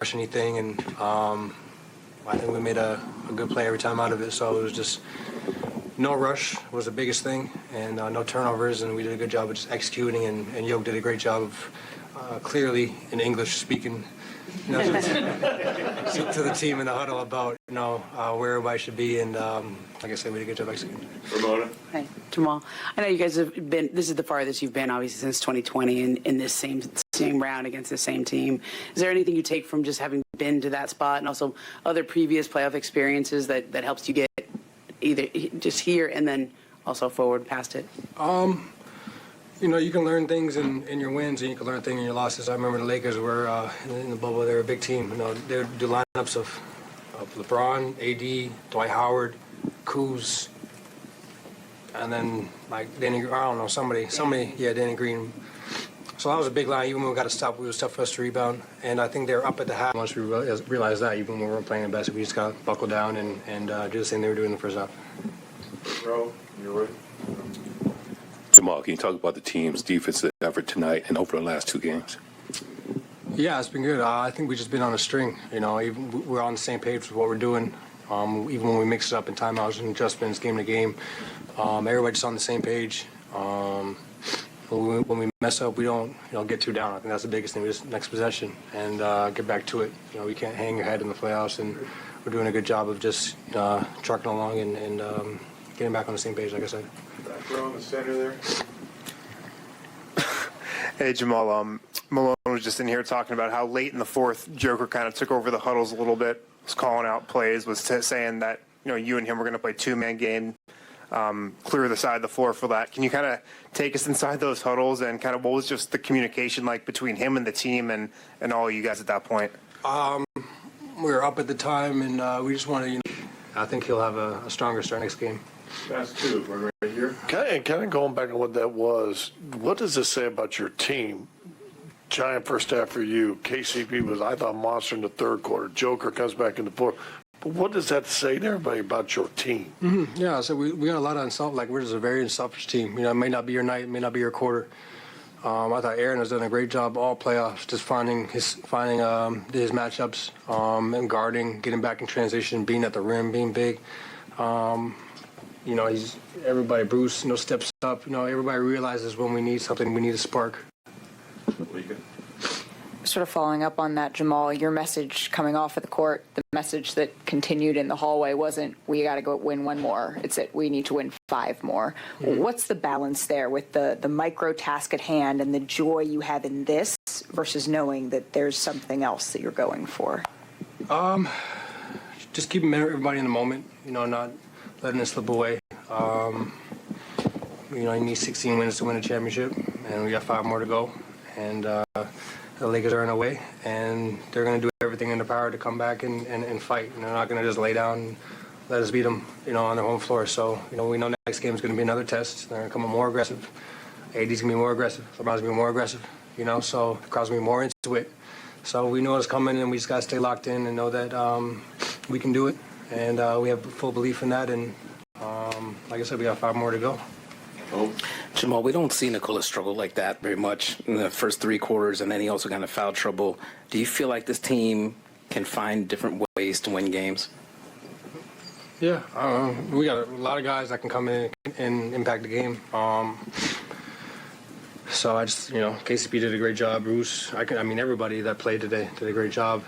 rush anything, and I think we made a good play every time out of it. So it was just no rush was the biggest thing, and no turnovers, and we did a good job of just executing, and Yoke did a great job of clearly in English speaking to the team in the huddle about where everybody should be, and like I said, we did a good job executing. Ramona. Hi, Jamal. I know you guys have been, this is the farthest you've been, obviously, since 2020 in this same round against the same team. Is there anything you take from just having been to that spot and also other previous playoff experiences that helps you get either just here and then also forward past it? You can learn things in your wins, and you can learn things in your losses. I remember the Lakers were in the bubble. They were a big team. They would do lineups of LeBron, AD, Dwight Howard, Kuz, and then like Danny. I don't know, somebody. Yeah, Danny Green. So that was a big line. Even when we got to stop, it was tough for us to rebound. And I think they were up at the half. Once we realized that, even when we weren't playing the best, we just got to buckle down and do the same they were doing in the first half. Bro, you're right. Jamal, can you talk about the team's defensive effort tonight and over the last two games? Yeah, it's been good. I think we've just been on a string. Even we're on the same page with what we're doing. Even when we mix it up in timeouts and adjustments, game to game, everybody's on the same page. When we mess up, we don't get too down. I think that's the biggest thing. We just next possession and get back to it. We can't hang your head in the playoffs, and we're doing a good job of just trucking along and getting back on the same page, like I said. Back row in the center there. Hey, Jamal. Malone was just in here talking about how late in the fourth, Joker kind of took over the huddles a little bit, was calling out plays, was saying that you and him were going to play two-man game, clear the side of the floor for that. Can you kind of take us inside those huddles and kind of what was just the communication like between him and the team and all you guys at that point? We were up at the time, and we just wanted I think he'll have a stronger start next game. That's two. We're right here. Kind of going back on what that was, what does this say about your team? Giant first half for you. KCP was, I thought, monster in the third quarter. Joker comes back in the fourth. But what does that say to everybody about your team? Mm-hmm. Yeah, so we got a lot of unselfish. Like, we're just a very unselfish team. It may not be your night, it may not be your quarter. I thought Aaron has done a great job all playoffs, just finding his matchups and guarding, getting back in transition, being at the rim, being big. He's everybody. Bruce, steps up. Everybody realizes when we need something, we need a spark. Sort of following up on that, Jamal, your message coming off of the court, the message that continued in the hallway wasn't, we got to go win one more. It's that we need to win 5 more. Mm-hmm. What's the balance there with the micro task at hand and the joy you have in this versus knowing that there's something else that you're going for? Just keeping everybody in the moment, not letting it slip away. You need 16 wins to win a championship, and we got 5 more to go. And the Lakers are in a way, and they're going to do everything in their power to come back and fight. And they're not going to just lay down and let us beat them, on their home floor. So, we know next game is going to be another test. They're going to come in more aggressive. AD's going to be more aggressive. LeBron's going to be more aggressive, so the crowd's going to be more into it. So we know it's coming, and we just got to stay locked in and know that we can do it. And we have full belief in that. And like I said, we got 5 more to go. Oh. Jamal, we don't see Nikola struggle like that very much in the first 3 quarters, and then he also got into foul trouble. Do you feel like this team can find different ways to win games? Yeah, we got a lot of guys that can come in and impact the game. So I just, KCP did a great job. Bruce, everybody that played today did a great job.